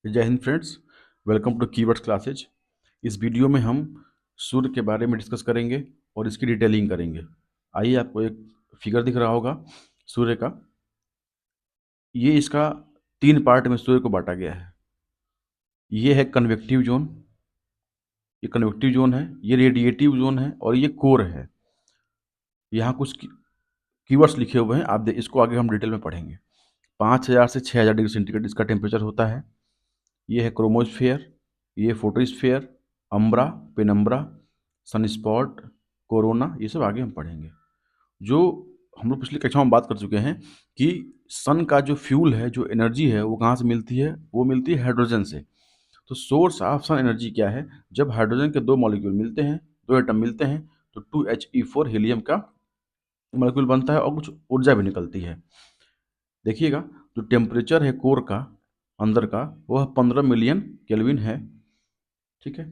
जय Hind friends. Welcome to keywords classes. इस video में हम सूर्य के बारे में डिस्कस करेंगे और इसकी डिटेलिंग करेंगे। आइए, आपको एक फिगर दिख रहा होगा सूर्य का। ये इसका 3 पार्ट में सूर्य को बांटा गया है। ये है कन्वेक्टिव जोन, ये कन्वेक्टिव जोन है, ये रेडिएटिव जोन है और ये कोर है। यहाँ कुछ कीवर्ड्स लिखे हुए हैं, आप इसको आगे हम डिटेल में पढ़ेंगे। 5000 से 6000 डिग्री सेंटीग्रेड इसका टेम्परेचर होता है। ये है क्रोमोस्फेयर, ये photosphere, umbra, penumbra, sunspot, corona, ये सब आगे हम पढ़ेंगे। जो हम लोग पिछली कक्षा में बात कर चुके हैं कि सन का जो फ्यूल है, जो एनर्जी है, वो कहाँ से मिलती है? वो मिलती है हाइड्रोजन से। तो सोर्स ऑफ सन एनर्जी क्या है? जब हाइड्रोजन के 2 मॉलिक्यूल मिलते हैं, 2 एटम मिलते हैं, तो 2He4 हीलियम का मॉलिक्यूल बनता है और कुछ ऊर्जा भी निकलती है। देखिएगा, जो टेम्परेचर है कोर का, अंदर का, वह 15 मिलियन केल्विन है। ठीक है।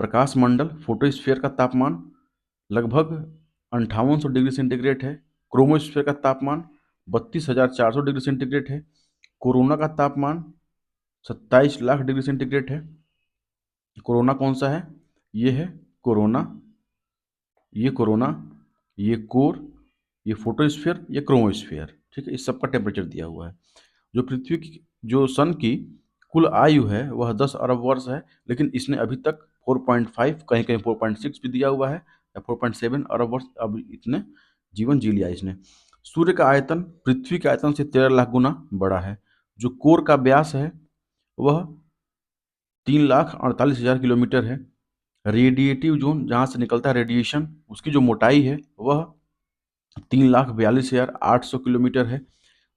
प्रकाश मंडल, फोटोस्फीयर का तापमान लगभग 5800 डिग्री सेंटीग्रेड है। क्रोमोस्फीयर का तापमान 32,400 डिग्री सेंटीग्रेड है। कोरोना का तापमान 27 लाख डिग्री सेंटीग्रेड है। कोरोना कौन सा है? ये है कोरोना, ये कोरोना, ये कोर, ये फोटोस्फीयर, ये क्रोमोस्फीयर। ठीक है, इस सब का टेम्परेचर दिया हुआ है। जो पृथ्वी की, जो सन की कुल आयु है वह 10 अरब वर्ष है, लेकिन इसने अभी तक 4.5, कहीं कहीं 4.6 भी दिया हुआ है, या 4.7 अरब वर्ष अब इतने जीवन जी लिया इसने। सूर्य का आयतन पृथ्वी के आयतन से 13 लाख गुना बड़ा है। जो कोर का व्यास है वह 3,48,000 किलोमीटर है। रेडिएटिव जोन, जहाँ से निकलता है रेडिएशन, उसकी जो मोटाई है वह 3,42,800 किलोमीटर है।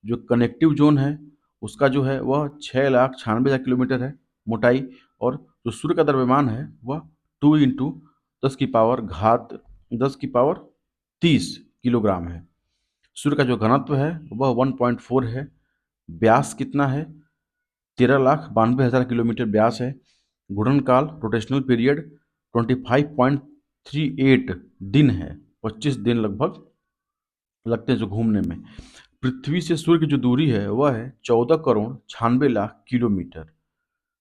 जो कनेक्टिव जोन है उसका जो है वह 6,96,000 किलोमीटर है मोटाई। और जो सूर्य का द्रव्यमान है वह 2 × 10 की पावर 30 किलोग्राम है। सूर्य का जो घनत्व है वह 1.4 है। व्यास कितना है? 13,92,000 किलोमीटर व्यास है। घूर्णन काल, रोटेशनल पीरियड 25.38 दिन है। 25 दिन लगभग लगते हैं जो घूमने में। पृथ्वी से सूर्य की जो दूरी है वह है 14,96,00,000 किलोमीटर।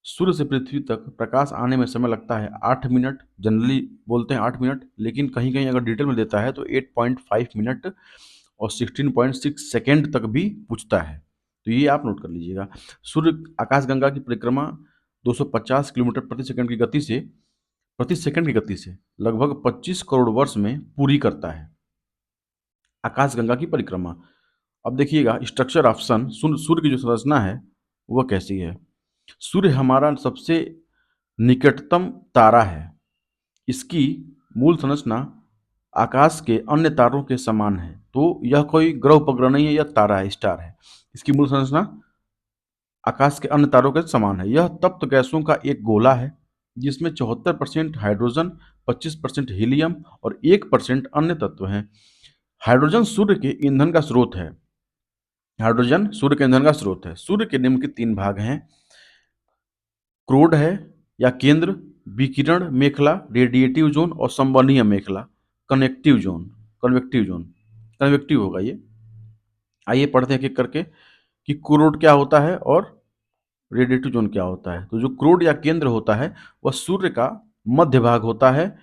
सूर्य से पृथ्वी तक प्रकाश आने में समय लगता है 8 मिनट। जनरली बोलते हैं 8 मिनट, लेकिन कहीं कहीं अगर डिटेल में देता है तो 8.5 मिनट और 16.6 सेकेंड तक भी पूछता है। तो ये आप नोट कर लीजिएगा। सूर्य आकाशगंगा की परिक्रमा 250 किलोमीटर प्रति सेकंड की गति से लगभग 25 करोड़ वर्ष में पूरी करता है, आकाशगंगा की परिक्रमा। अब देखिएगा स्ट्रक्चर ऑफ सन, सूर्य की जो संरचना है वह कैसी है। सूर्य हमारा सबसे निकटतम तारा है। इसकी मूल संरचना आकाश के अन्य तारों के समान है। तो यह कोई ग्रह उपग्रह नहीं है, यह तारा है, स्टार है। इसकी मूल संरचना आकाश के अन्य तारों के समान है। यह तप्त गैसों का एक गोला है जिसमें 74% हाइड्रोजन, 25% हीलियम और 1% अन्य तत्व हैं। हाइड्रोजन सूर्य के ईंधन का स्रोत है। हाइड्रोजन सूर्य के ईंधन का स्रोत है। सूर्य के निम्नलिखित 3 भाग हैं। क्रोड है या केंद्र, विकिरण मेखला, रेडिएटिव जोन और संवहनीय मेखला, connective zone, convective zone, convective होगा ये। आइए पढ़ते हैं एक एक करके कि क्रोड क्या होता है और रेडिएटिव जोन क्या होता है। तो जो क्रोड या केंद्र होता है वह सूर्य का मध्य भाग होता है।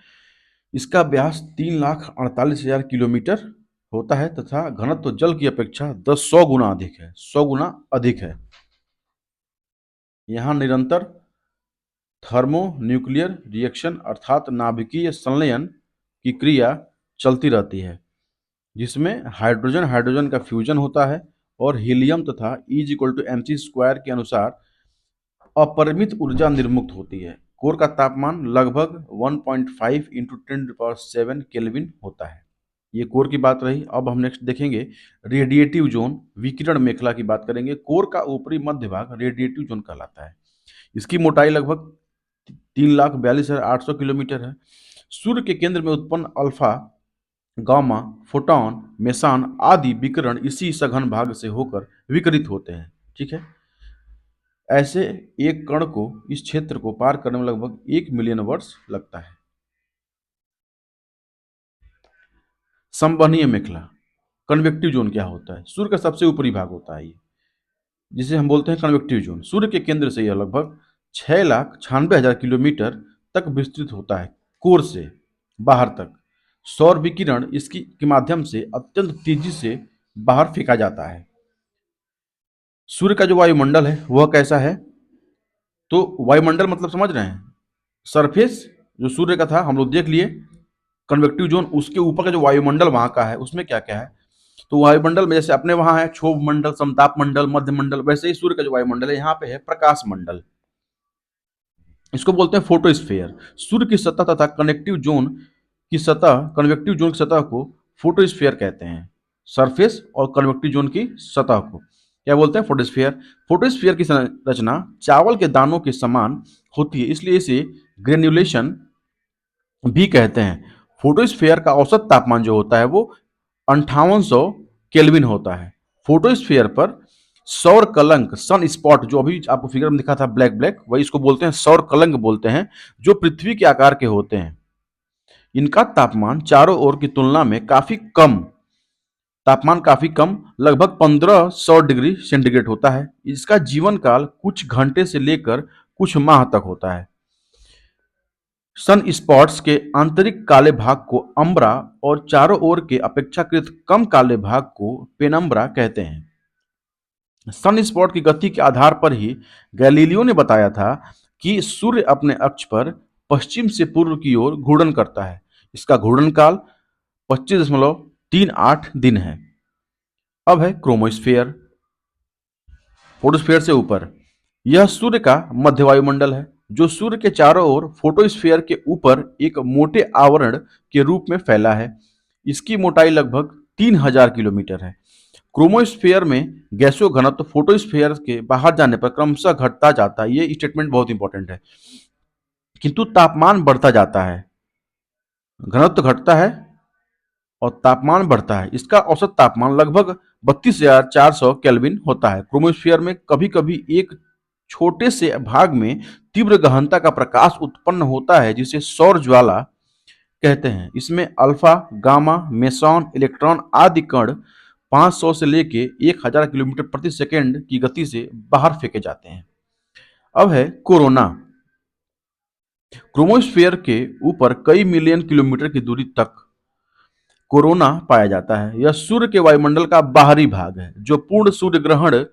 इसका व्यास 3,48,000 किलोमीटर होता है तथा घनत्व जल की अपेक्षा 100 गुना अधिक है। 100 गुना अधिक है। यहाँ निरंतर थर्मो न्यूक्लियर रिएक्शन अर्थात नाभिकीय संलयन की क्रिया चलती रहती है, जिसमें हाइड्रोजन हाइड्रोजन का फ्यूजन होता है और हीलियम तथा E=mc² के अनुसार अपरिमित ऊर्जा निर्मुक्त होती है। कोर का तापमान लगभग 1.5 × 10⁷ केल्विन होता है। ये कोर की बात रही। अब हम नेक्स्ट देखेंगे रेडिएटिव जोन, विकिरण मेखला की बात करेंगे। कोर का ऊपरी मध्य भाग रेडिएटिव जोन कहलाता है। इसकी मोटाई लगभग 3,42,800 किलोमीटर है। सूर्य के केंद्र में उत्पन्न अल्फा, गामा, फोटॉन, मेसान आदि विकिरण इसी सघन भाग से होकर विकिरित होते हैं। ठीक है। ऐसे एक कण को इस क्षेत्र को पार करने में लगभग 1 मिलियन वर्ष लगता है। संवहनीय मेखला, कन्वेक्टिव जोन क्या होता है? सूर्य का सबसे ऊपरी भाग होता है ये, जिसे हम बोलते हैं कन्वेक्टिव जोन। सूर्य के केंद्र से यह लगभग 6,96,000 किलोमीटर तक विस्तृत होता है। कोर से बाहर तक सौर विकिरण इसकी के माध्यम से अत्यंत तेजी से बाहर फेंका जाता है। सूर्य का जो वायुमंडल है वह कैसा है? तो वायुमंडल मतलब समझ रहे हैं, सरफेस जो सूर्य का था हम लोग देख लिए, कन्वेक्टिव जोन, उसके ऊपर का जो वायुमंडल वहां का है उसमें क्या क्या है। तो वायुमंडल में जैसे अपने वहां है क्षोभ मंडल, समताप मंडल, मध्य मंडल, वैसे ही सूर्य का जो वायुमंडल है यहाँ पे है प्रकाश मंडल। इसको बोलते हैं फोटोस्फेयर। सूर्य की सतह तथा कनेक्टिव जोन की सतह, कन्वेक्टिव जोन की सतह को फोटोस्फेयर कहते हैं। सरफेस और कन्वेक्टिव जोन की सतह को क्या बोलते हैं? फोटोस्फेयर। फोटोस्फेयर की रचना चावल के दानों के समान होती है, इसलिए इसे ग्रेन्युलेशन भी कहते हैं। फोटोस्फेयर का औसत तापमान जो होता है वो 5800 केल्विन होता है। फोटोस्फेयर पर सौर कलंक, सन स्पॉट, जो अभी आपको फिगर में दिखा था ब्लैक ब्लैक, वही इसको बोलते हैं सौर कलंक बोलते हैं, जो पृथ्वी के आकार के होते हैं। इनका तापमान काफी कम, लगभग 1500 डिग्री सेंटीग्रेड होता है। इसका जीवन काल कुछ घंटे से लेकर कुछ माह तक होता है। सन स्पॉट्स के आंतरिक काले भाग को अम्ब्रा और चारों ओर के अपेक्षाकृत कम काले भाग को पेनम्ब्रा कहते हैं। सन स्पॉट की गति के आधार पर ही गैलीलियो ने बताया था कि सूर्य अपने अक्ष पर पश्चिम से पूर्व की ओर घूर्णन करता है। इसका घूर्णन काल 25.38 दिन है। अब है क्रोमोस्फेयर, फोटोस्फेयर से ऊपर। यह सूर्य का मध्य वायुमंडल है, जो सूर्य के चारों ओर फोटोस्फीयर के ऊपर एक मोटे आवरण के रूप में फैला है। इसकी मोटाई लगभग 3000 किलोमीटर है। क्रोमोस्फीयर में गैसों घनत्व फोटोस्फीयर के बाहर जाने पर क्रमशः घटता जाता है। ये स्टेटमेंट बहुत इंपॉर्टेंट है। किंतु तापमान बढ़ता जाता है, घनत्व घटता है और तापमान बढ़ता है। इसका औसत तापमान लगभग 32,400 केल्विन होता है। क्रोमोस्फीयर में कभी कभी एक छोटे से भाग में तीव्र गहनता का प्रकाश उत्पन्न होता है, जिसे सौर ज्वाला कहते हैं। इसमें अल्फा, गामा, मेसॉन, इलेक्ट्रॉन आदि कण 500 से लेके 1000 किलोमीटर प्रति सेकंड की गति से बाहर फेंके जाते हैं। अब है कोरोना। क्रोमोस्फीयर के ऊपर कई मिलियन किलोमीटर की दूरी तक कोरोना पाया जाता है। यह सूर्य के वायुमंडल का बाहरी भाग है, जो पूर्ण सूर्य ग्रहण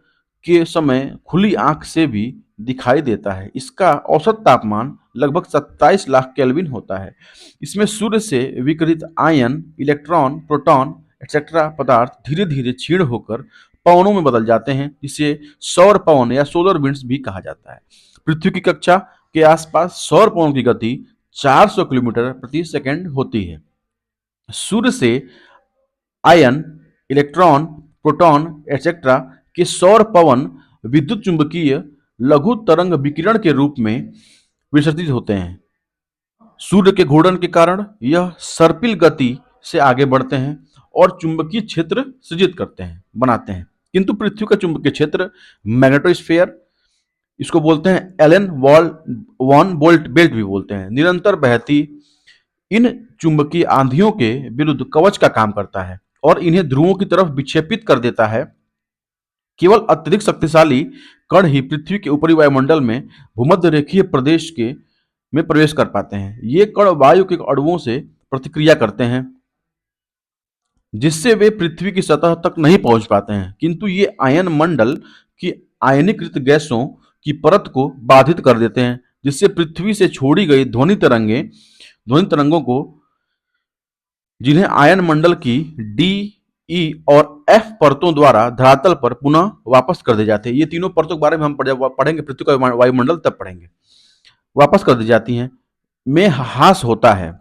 के समय खुली आंख से भी दिखाई देता है। इसका औसत तापमान लगभग 27 लाख केल्विन होता है। इसमें सूर्य से विकिरित आयन, इलेक्ट्रॉन, प्रोटॉन एक्सेट्रा पदार्थ धीरे धीरे क्षीण होकर पवनों में बदल जाते हैं, जिसे सौर पवन या सोलर विंड्स भी कहा जाता है। पृथ्वी की कक्षा के आसपास सौर पवन की गति 400 किलोमीटर प्रति सेकंड होती है। सूर्य से आयन, इलेक्ट्रॉन, प्रोटॉन एक्सेट्रा के सौर पवन विद्युत चुंबकीय लघु तरंग विकिरण के रूप में विसर्जित होते हैं। सूर्य के घूर्णन के कारण यह सर्पिल गति से आगे बढ़ते हैं और चुंबकीय क्षेत्र सृजित बनाते हैं। किंतु पृथ्वी का चुंबकीय क्षेत्र, मैग्नेटोस्फीयर, इसको बोलते हैं एलन वॉन बोल्ट बेल्ट भी बोलते हैं, निरंतर बहती इन चुंबकीय आंधियों के विरुद्ध कवच का काम करता है और इन्हें ध्रुवों की तरफ विक्षेपित कर देता है। केवल अत्यधिक शक्तिशाली कण ही पृथ्वी के ऊपरी वायुमंडल में भूमध्य रेखीय प्रदेश के में प्रवेश कर पाते हैं। ये कण वायु के अणुओं से प्रतिक्रिया करते हैं, जिससे वे पृथ्वी की सतह तक नहीं पहुंच पाते हैं। किंतु ये आयन मंडल की आयनीकृत गैसों की परत को बाधित कर देते हैं, जिससे पृथ्वी से छोड़ी गई ध्वनि तरंगों को, जिन्हें आयन मंडल की डी, ई और एफ परतों द्वारा धरातल पर पुनः वापस कर दिए जाते हैं। ये तीनों परतों के बारे में हम पढ़ेंगे, पृथ्वी का वायुमंडल तब पढ़ेंगे। वापस कर दी जाती हैं में ह्रास होता है।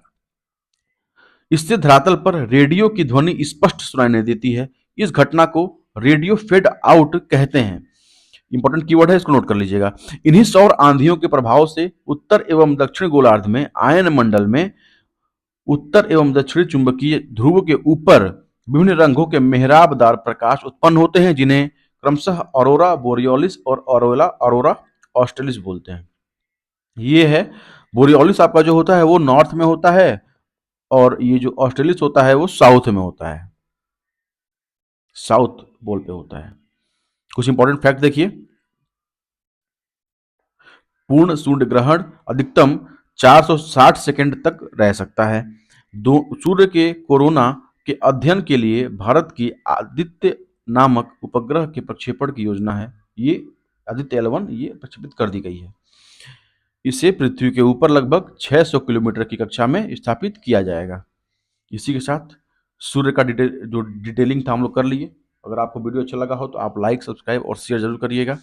इससे धरातल पर रेडियो की ध्वनि स्पष्ट सुनाई नहीं देती है। इस घटना को रेडियो फेड आउट कहते हैं। इंपॉर्टेंट कीवर्ड है, इसको नोट कर लीजिएगा। इन्हीं सौर आंधियों के प्रभाव से उत्तर एवं दक्षिण गोलार्ध में आयन मंडल में उत्तर एवं दक्षिणी चुंबकीय ध्रुव के ऊपर विभिन्न रंगों के मेहराबदार प्रकाश उत्पन्न होते हैं, जिन्हें क्रमशः ऑरोरा बोरियोलिस और ऑरोरा ऑस्ट्रेलिस बोलते हैं। ये है बोरियोलिस, आपका जो होता है वो नॉर्थ में होता है और ये जो ऑस्ट्रेलिस होता है वो साउथ में होता है, साउथ पोल पे होता है। कुछ इंपॉर्टेंट फैक्ट देखिए। पूर्ण सूर्य ग्रहण अधिकतम 460 सेकंड तक रह सकता है। सूर्य के कोरोना के अध्ययन के लिए भारत की आदित्य नामक उपग्रह के प्रक्षेपण की योजना है। ये आदित्य L1 ये प्रक्षेपित कर दी गई है। इसे पृथ्वी के ऊपर लगभग 600 किलोमीटर की कक्षा में स्थापित किया जाएगा। इसी के साथ सूर्य का डिटेलिंग था हम लोग कर लिए। अगर आपको वीडियो अच्छा लगा हो तो आप लाइक, सब्सक्राइब और शेयर जरूर करिएगा।